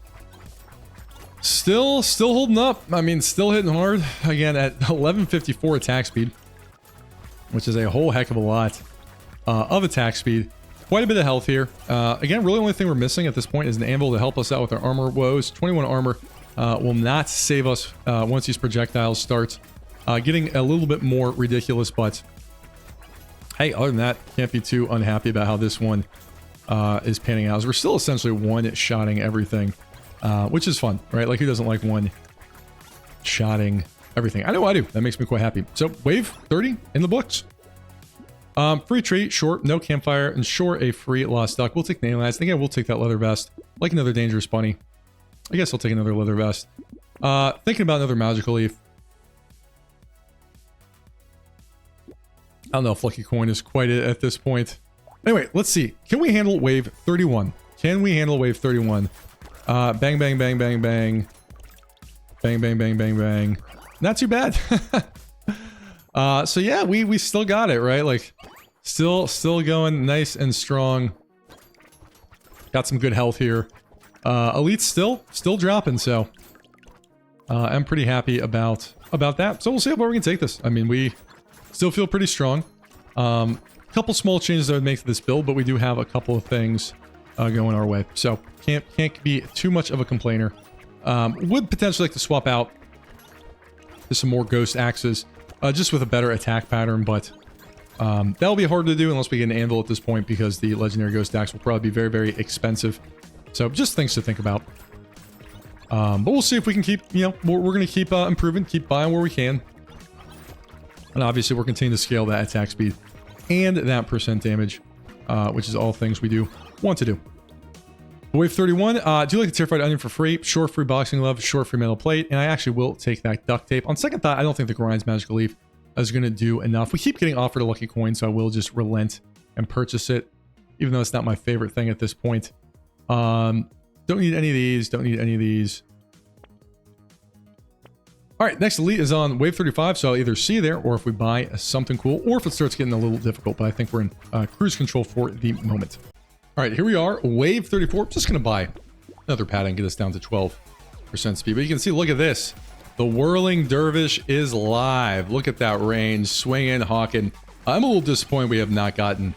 still holding up. I mean, still hitting hard. Again, at 1154 attack speed, which is a whole heck of a lot of attack speed. Quite a bit of health here. Again, really only thing we're missing at this point is an anvil to help us out with our armor woes. 21 armor will not save us once these projectiles start getting a little bit more ridiculous, but hey, other than that, can't be too unhappy about how this one is panning out. We're still essentially one-shotting everything, which is fun, right? Like, who doesn't like one-shotting everything? I know I do. That makes me quite happy. So, wave 30 in the books. Free tree, sure, no campfire, and sure, a free lost duck. We'll take the alien eyes. Again, we'll take that leather vest. Like another dangerous bunny. I guess I'll take another leather vest. Thinking about another magical leaf. I don't know if Lucky Coin is quite it at this point. Anyway, let's see. Can we handle wave 31? Can we handle wave 31? Bang, bang, bang, bang, bang. Bang, bang, bang, bang, bang. Not too bad. So yeah, we still got it, right? Like, still going nice and strong. Got some good health here. Elite's still dropping, so I'm pretty happy about that. So we'll see where we can take this. I mean, we still feel pretty strong. Couple small changes I would make to this build, but we do have a couple of things going our way, so can't be too much of a complainer. Would potentially like to swap out to some more ghost axes, just with a better attack pattern, but that'll be hard to do unless we get an anvil at this point, because the legendary ghost axe will probably be very, very expensive. So just things to think about. But we'll see if we can keep, we're going to keep improving, keep buying where we can. And obviously we're continuing to scale that attack speed and that percent damage, which is all things we do want to do. Wave 31, do you like the terrified onion for free? Sure, free boxing glove, sure, free metal plate, and I actually will take that duct tape. On second thought, I don't think the Grind's magical leaf is going to do enough. We keep getting offered a lucky coin, so I will just relent and purchase it, even though it's not my favorite thing at this point. Don't need any of these, don't need any of these. All right, next elite is on wave 35, so I'll either see you there, or if we buy something cool, or if it starts getting a little difficult, but I think we're in cruise control for the moment. All right, here we are, wave 34. I'm just going to buy another padding, get us down to 12% speed. But you can see, look at this. The Whirling Dervish is live. Look at that range, swinging, hawking. I'm a little disappointed we have not gotten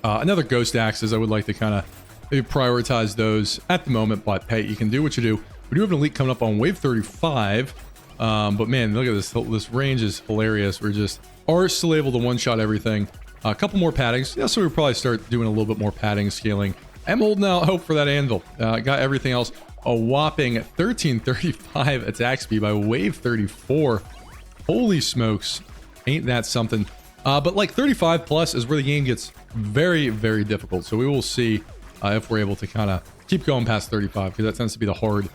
another Ghost Axes. I would like to kind of maybe prioritize those at the moment, but hey, you can do what you do. We do have an elite coming up on wave 35, but man, look at this. This range is hilarious. We're just still able to one-shot everything. A couple more paddings. Yeah, so we'll probably start doing a little bit more padding scaling. I'm holding out hope for that anvil. Got everything else. A whopping 1335 attack speed by wave 34. Holy smokes. Ain't that something. But like 35 plus is where the game gets very, very difficult. So we will see if we're able to kind of keep going past 35, because that tends to be the hard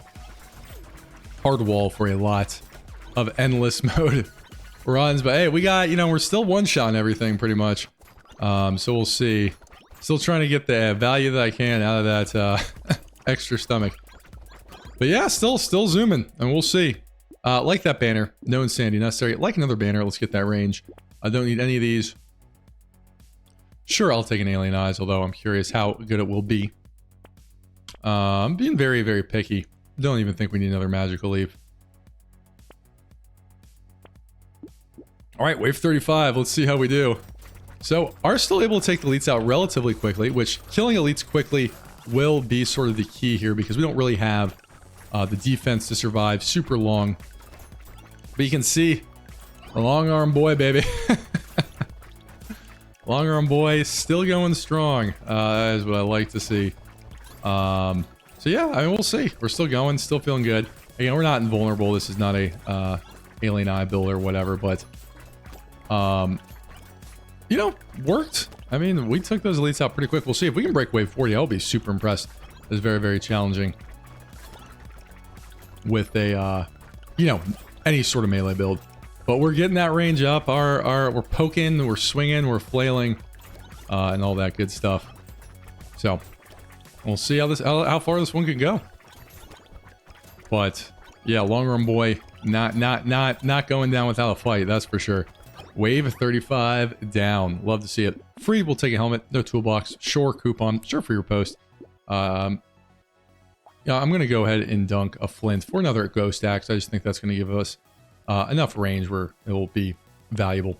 wall for a lot of endless mode runs. But hey, we got, we're still one-shotting everything pretty much. So we'll see. Still trying to get the value that I can out of that extra stomach. But yeah, still zooming, and we'll see. Like that banner, no insanity necessary. Like another banner, let's get that range. I don't need any of these. Sure, I'll take an alien eyes, although I'm curious how good it will be. I'm being very, very picky. Don't even think we need another magical leaf. All right, wave 35. Let's see how we do. So, are still able to take the elites out relatively quickly, which killing elites quickly will be sort of the key here, because we don't really have the defense to survive super long But you can see the long arm boy, baby. Long arm boy still going strong. That is what I like to see. So yeah, I mean, we'll see. We're still going, still feeling good. Again, we're not invulnerable. This is not a alien eye build or whatever, but you know, worked. I mean, we took those elites out pretty quick. We'll see if we can break wave 40. I'll be super impressed. It's very, very challenging with a you know, any sort of melee build. But we're getting that range up. We're poking, we're swinging, we're flailing, and all that good stuff. So we'll see how far this one can go. But yeah, long run boy, not going down without a fight. That's for sure. Wave 35 down. Love to see it. Free, we'll take a helmet. No toolbox. Sure, coupon. Sure, for your post. Yeah, I'm going to go ahead and dunk a flint for another ghost axe. I just think that's going to give us enough range where it will be valuable.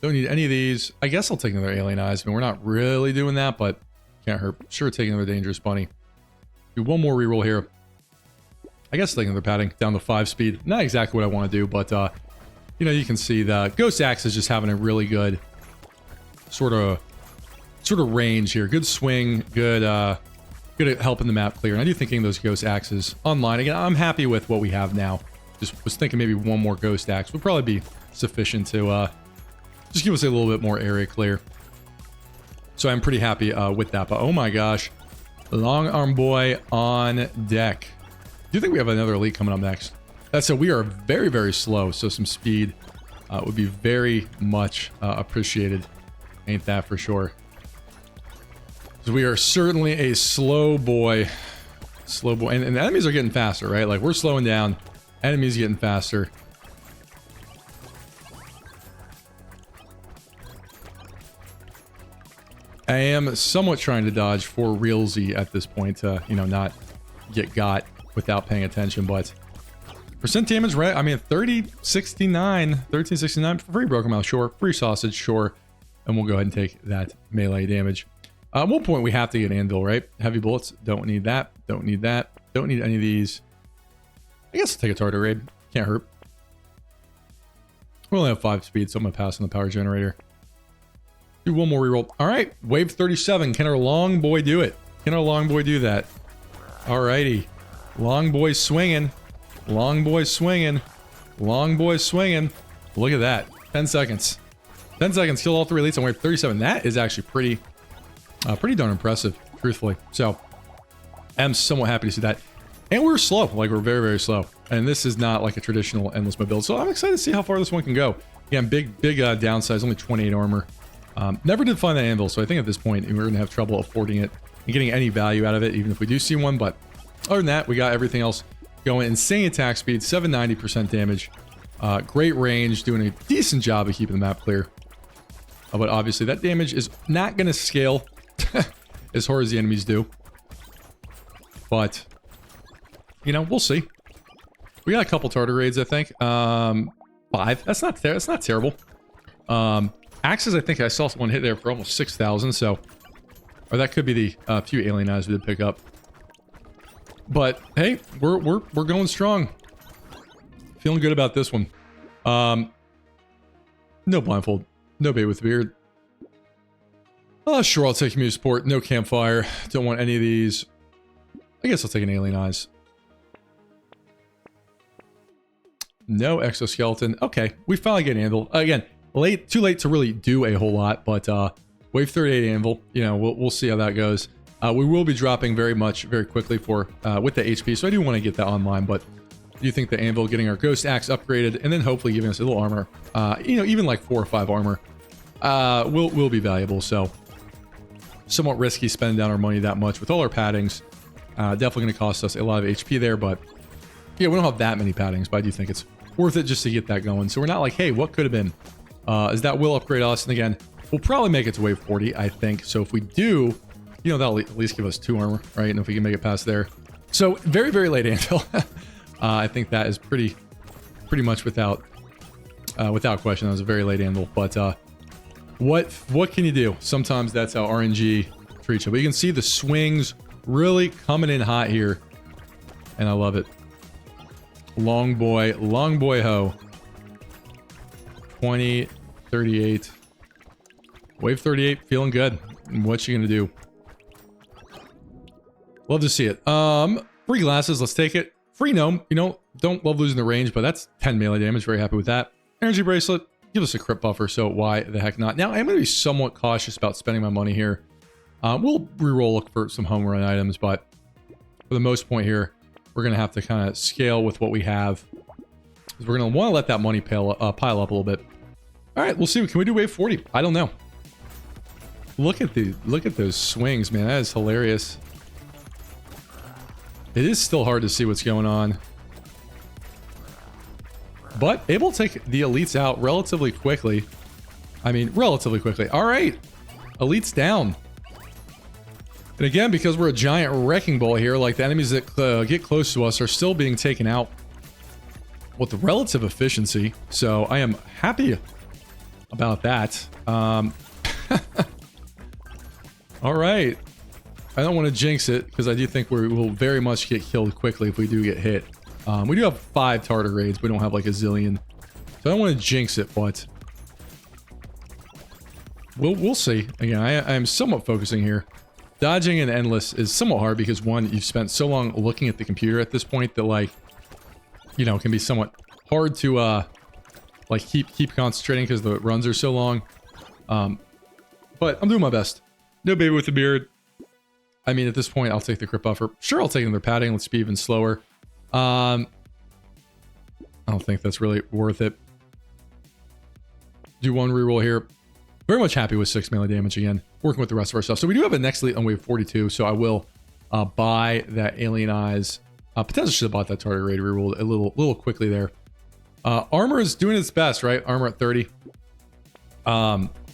Don't need any of these. I guess I'll take another alien eyes. I mean, we're not really doing that, but can't hurt. Sure, take another dangerous bunny. Do one more reroll here. I guess take another padding down to 5 speed. Not exactly what I want to do, but you know, you can see the ghost axe is just having a really good sort of range here. Good swing, good at helping the map clear. And I do think getting those ghost axes online again. I'm happy with what we have now. Just was thinking maybe one more ghost axe would probably be sufficient to just give us a little bit more area clear. So I'm pretty happy with that. But oh my gosh, long arm boy on deck. Do you think we have another elite coming up next? So we are very, very slow, so some speed would be very much appreciated. Ain't that for sure. So we are certainly a slow boy. Slow boy. And the enemies are getting faster, right? Like, we're slowing down. Enemies getting faster. I am somewhat trying to dodge for realsy at this point to, you know, not get got without paying attention, but... Percent damage, right? I mean, 1369 for free broken mouth, sure. Free sausage, sure. And we'll go ahead and take that melee damage. At one point, we have to get anvil, right? Heavy bullets, don't need that. Don't need that. Don't need any of these. I guess I'll take a tartar raid. Can't hurt. We only have 5 speed, so I'm going to pass on the power generator. Do one more reroll. All right, wave 37. Can our long boy do it? Can our long boy do that? Alrighty. Long boy swinging. Long boy swinging. Long boy swinging. Look at that. 10 seconds. 10 seconds. Kill all 3 elites on wave 37. That is actually pretty darn impressive, truthfully. So, I'm somewhat happy to see that. And we're slow. Like, we're very, very slow. And this is not like a traditional endless mode build. So, I'm excited to see how far this one can go. Again, big downside. Only 28 armor. Never did find that anvil. So, I think at this point, we're going to have trouble affording it and getting any value out of it, even if we do see one. But other than that, we got everything else going. Insane attack speed, 790% damage, great range, doing a decent job of keeping the map clear. But obviously that damage is not going to scale as hard as the enemies do. But, you know, we'll see. We got a couple tartar raids, I think. 5. That's not terrible. Axes, I think I saw one hit there for almost 6,000. So, or that could be the few alien eyes we did pick up. But hey, we're going strong. Feeling good about this one. No blindfold. No bait with beard. Oh, sure, I'll take community support. No campfire. Don't want any of these. I guess I'll take an alien eyes. No exoskeleton. Okay, we finally get an anvil. Again, too late to really do a whole lot, but wave 38 anvil. You know, we'll see how that goes. We will be dropping very quickly for with the HP, so I do want to get that online, but I do think the anvil, getting our ghost axe upgraded, and then hopefully giving us a little armor, you know, even like 4 or 5 armor, will be valuable. So somewhat risky spending down our money that much with all our paddings. Definitely going to cost us a lot of HP there, but yeah, we don't have that many paddings, but I do think it's worth it just to get that going. So we're not like, hey, what could have been? Is that will upgrade us, and again, we'll probably make it to wave 40, I think. So if we do, you know, that'll at least give us 2 armor, right? And if we can make it past there. So very, very late anvil. I think that is pretty much without question. That was a very late anvil. But what can you do? Sometimes that's how RNG treats you. But you can see the swings really coming in hot here. And I love it. Long boy ho. 20, 38. Wave 38, feeling good. What you gonna do? Love to see it. Free glasses, let's take it. Free gnome, you know, don't love losing the range, but that's 10 melee damage. Very happy with that. Energy bracelet, give us a crit buffer, so why the heck not? Now, I'm gonna be somewhat cautious about spending my money here. We'll reroll, look for some home run items, but for the most point here, we're gonna have to kind of scale with what we have. We're gonna want to let that money pile up a little bit. All right, we'll see. Can we do wave 40? I don't know. Look at those swings, man. That is hilarious. It is still hard to see what's going on, but able to take the elites out relatively quickly. I mean, relatively quickly. All right, elites down. And again, because we're a giant wrecking ball here, like the enemies that get close to us are still being taken out with relative efficiency. So I am happy about that. All right. I don't want to jinx it because I do think we will very much get killed quickly if we do get hit. We do have 5 tardigrades. We don't have like a zillion. So I don't want to jinx it, but we'll see. Again, I am somewhat focusing here. Dodging an endless is somewhat hard because, one, you've spent so long looking at the computer at this point that, like, you know, it can be somewhat hard to like keep concentrating because the runs are so long. But I'm doing my best. No baby with a beard. I mean, at this point, I'll take the crit buffer. Sure, I'll take another padding. Let's be even slower. I don't think that's really worth it. Do one reroll here. Very much happy with 6 melee damage again. Working with the rest of our stuff. So we do have a next elite on wave 42. So I will buy that Alien Eyes. Potentially should have bought that tardigrade reroll a little quickly there. Armor is doing its best, right? Armor at 30.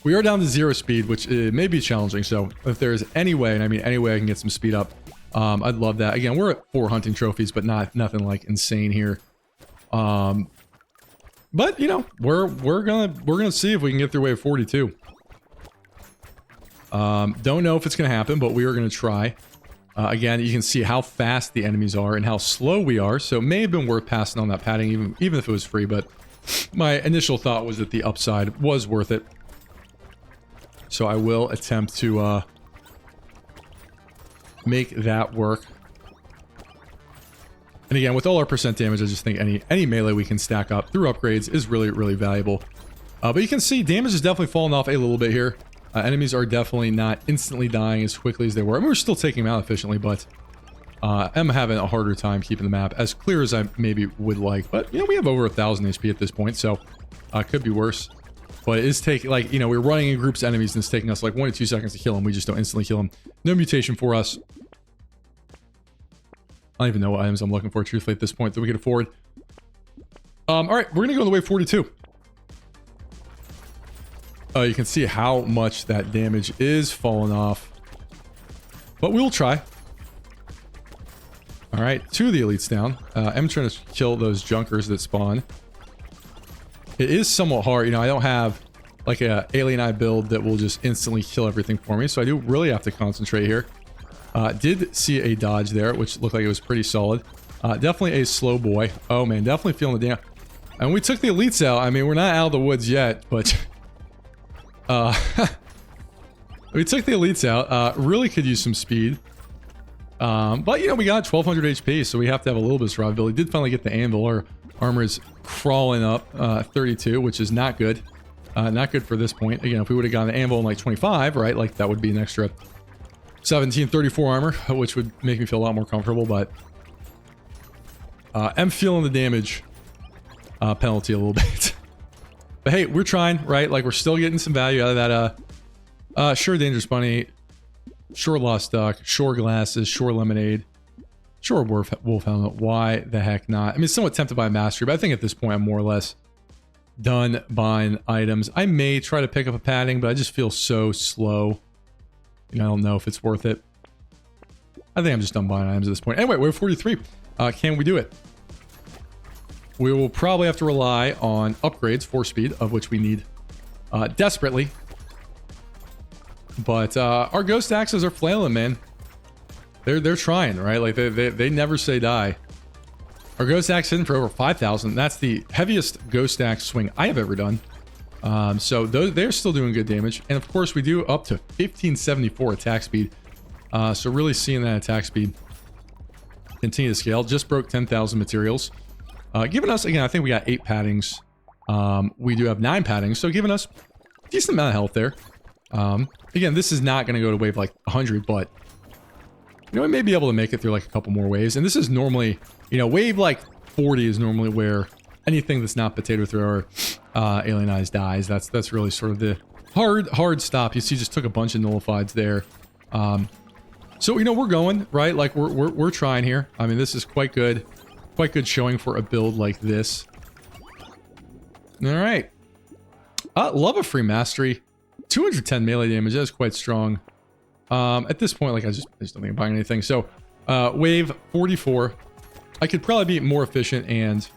We are down to 0 speed, which may be challenging. So if there's any way, and I mean any way I can get some speed up, I'd love that. Again, we're at 4 hunting trophies, but nothing like insane here. But you know, we're gonna see if we can get through wave 42. Don't know if it's gonna happen, but we are gonna try. Again, you can see how fast the enemies are and how slow we are. So it may have been worth passing on that padding, even if it was free. But my initial thought was that the upside was worth it. So I will attempt to make that work. And again, with all our percent damage, I just think any melee we can stack up through upgrades is really, really valuable. But you can see damage is definitely falling off a little bit here. Enemies are definitely not instantly dying as quickly as they were. I mean, we're still taking them out efficiently, but I'm having a harder time keeping the map as clear as I maybe would like. But, you know, we have over 1,000 HP at this point, so could be worse. But it is taking, like, you know, we're running in groups of enemies and it's taking us like 1 to 2 seconds to kill them. We just don't instantly kill them. No mutation for us. I don't even know what items I'm looking for, truthfully, at this point that we can afford. All right, we're going to go to wave 42. You can see how much that damage is falling off. But we'll try. All right, 2 of the elites down. I'm trying to kill those junkers that spawn. It is somewhat hard. You know, I don't have like a alien eye build that will just instantly kill everything for me. So I do really have to concentrate here. Did see a dodge there, which looked like it was pretty solid. Definitely a slow boy. Oh man, definitely feeling the damn. And we took the elites out. I mean, we're not out of the woods yet, but we took the elites out. Really could use some speed. But you know, we got 1200 HP, so we have to have a little bit of survivability. Did finally get the anvil. Our armor is crawling up 32, which is not good. Not good for this point. Again, if we would have gotten the anvil in like 25, right? Like that would be an extra 1734 armor, which would make me feel a lot more comfortable, but I'm feeling the damage penalty a little bit. But hey, we're trying, right? Like we're still getting some value out of that. Sure dangerous bunny, sure lost duck, sure glasses, sure lemonade, sure wolf helmet. Why the heck not? I mean, somewhat tempted by mastery, but I think at this point I'm more or less done buying items. I may try to pick up a padding, but I just feel so slow. You know, I don't know if it's worth it. I think I'm just done buying items at this point. Anyway, we're 43. Can we do it? We will probably have to rely on upgrades for speed, of which we need desperately. But our ghost axes are flailing, man. They're trying, right? Like they never say die. Our Ghost Axe hitting for over 5,000. That's the heaviest Ghost Axe swing I have ever done. So they're still doing good damage. And of course, we do up to 1574 attack speed. So really seeing that attack speed continue to scale. Just broke 10,000 materials. Giving us, again, I think we got 8 paddings. We do have 9 paddings, so giving us a decent amount of health there. Again, this is not going to go to wave like 100, but you know, we may be able to make it through like a couple more waves. And this is normally, you know, wave like 40 is normally where anything that's not potato thrower alienized dies. That's really sort of the hard stop. You see, just took a bunch of nullifieds there. So you know, we're going right, like we're trying here. I mean, this is quite good showing for a build like this. All right, love a free mastery, 210 melee damage. That's quite strong. At this point, like I just don't think I'm buying anything. So wave 44, I could probably be more efficient and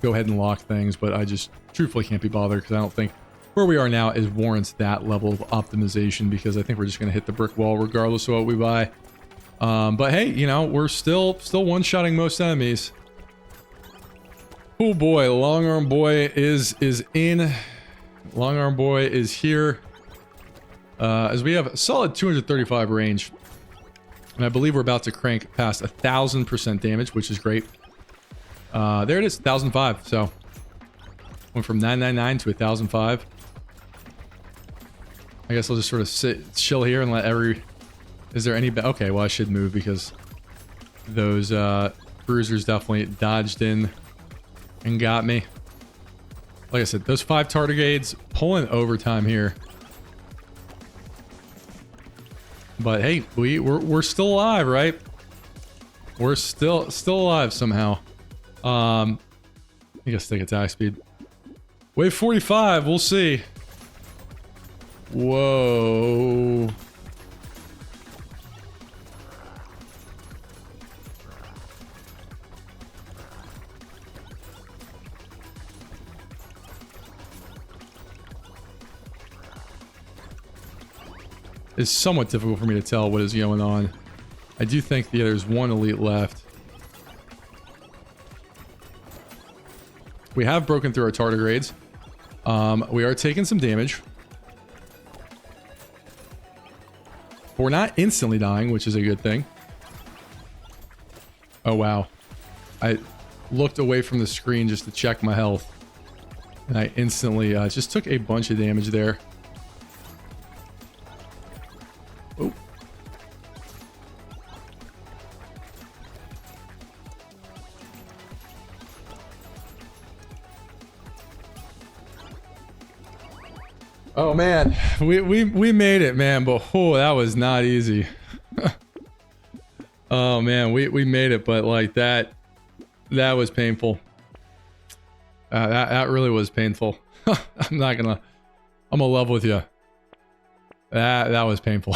go ahead and lock things, but I just truthfully can't be bothered because I don't think where we are now is warrants that level of optimization, because I think we're just going to hit the brick wall regardless of what we buy. But hey, you know, we're still one-shotting most enemies. Oh boy, Long Arm Boy is in. Long Arm Boy is here. As we have a solid 235 range. And I believe we're about to crank past 1,000% damage, which is great. There it is, 1,005. So went from 999 to 1,005. I guess I'll just sort of chill here and let every... Is there any... Okay, well I should move because those bruisers definitely dodged in and got me. Like I said, those 5 tardigrades pulling overtime here. But hey, we're still alive, right? We're still alive somehow. I guess take attack speed. Wave 45, we'll see. Whoa. It's somewhat difficult for me to tell what is going on. I do think there's one elite left. We have broken through our tardigrades. We are taking some damage. But we're not instantly dying, which is a good thing. Oh, wow. I looked away from the screen just to check my health. And I instantly just took a bunch of damage there. Oh. Oh man, we made it, man, but oh, that was not easy. Oh man, we made it, but like that was painful. That really was painful. I'm gonna love with you. That was painful.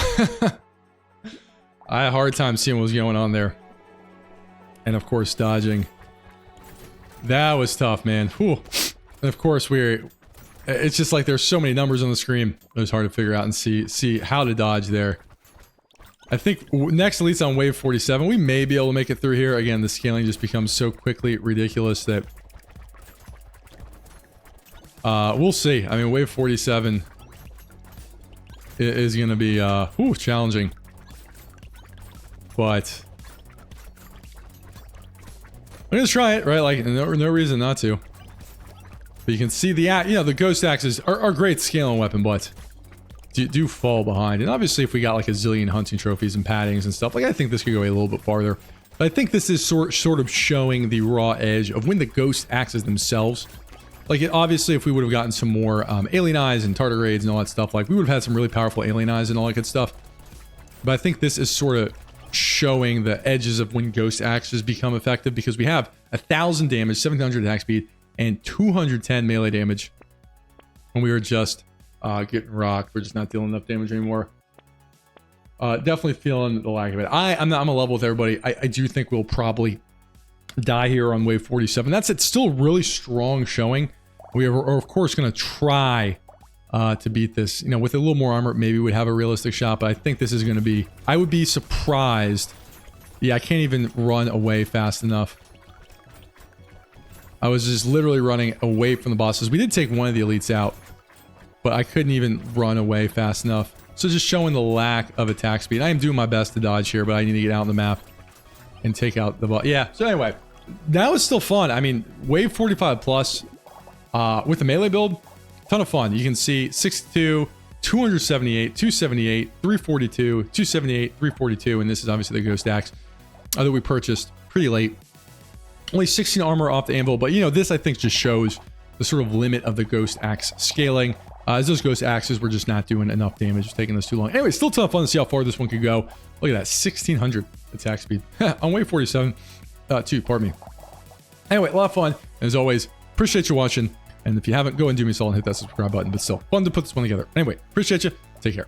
I had a hard time seeing what was going on there. And of course, dodging. That was tough, man. Whew. And of course, it's just like there's so many numbers on the screen. It was hard to figure out and see how to dodge there. I think next elite's on wave 47. We may be able to make it through here. Again, the scaling just becomes so quickly ridiculous that we'll see. I mean, wave 47 is going to be challenging. But I'm going to try it, right? Like, no reason not to. But you can see the ghost axes are a great scaling weapon, but do fall behind. And obviously, if we got like a zillion hunting trophies and paddings and stuff, like I think this could go a little bit farther. But I think this is sort of showing the raw edge of when the ghost axes themselves. Like, obviously, if we would have gotten some more alien eyes and tardigrades and all that stuff, like we would have had some really powerful alien eyes and all that good stuff. But I think this is sort of showing the edges of when ghost axes become effective, because we have 1,000 damage, 700 attack speed, and 210 melee damage. When we were just getting rocked, we're just not dealing enough damage anymore. Definitely feeling the lack of it. I'm a level with everybody. I do think we'll probably die here on wave 47. It's still really strong showing. We are of course going to try to beat this. You know, with a little more armor, maybe we'd have a realistic shot. But I think this is going to be. I would be surprised Yeah, I can't even run away fast enough. I was just literally running away from the bosses. We did take one of the elites out, but I couldn't even run away fast enough. So just showing the lack of attack speed. I am doing my best to dodge here, but I need to get out on the map and take out the boss. Yeah, so anyway, that was still fun. I mean, wave 45 plus with the melee build, ton of fun. You can see 62, 278, 278, 342, 278, 342, and this is obviously the Ghost Axe that we purchased pretty late. Only 16 armor off the anvil, but you know, this I think just shows the sort of limit of the Ghost Axe scaling. As those Ghost Axes were just not doing enough damage, it's taking this too long. Anyway, still ton of fun to see how far this one could go. Look at that, 1600 attack speed on wave 47. Pardon me. Anyway, a lot of fun. And as always, appreciate you watching. And if you haven't, go and do me a solid and hit that subscribe button. But still, fun to put this one together. Anyway, appreciate you. Take care.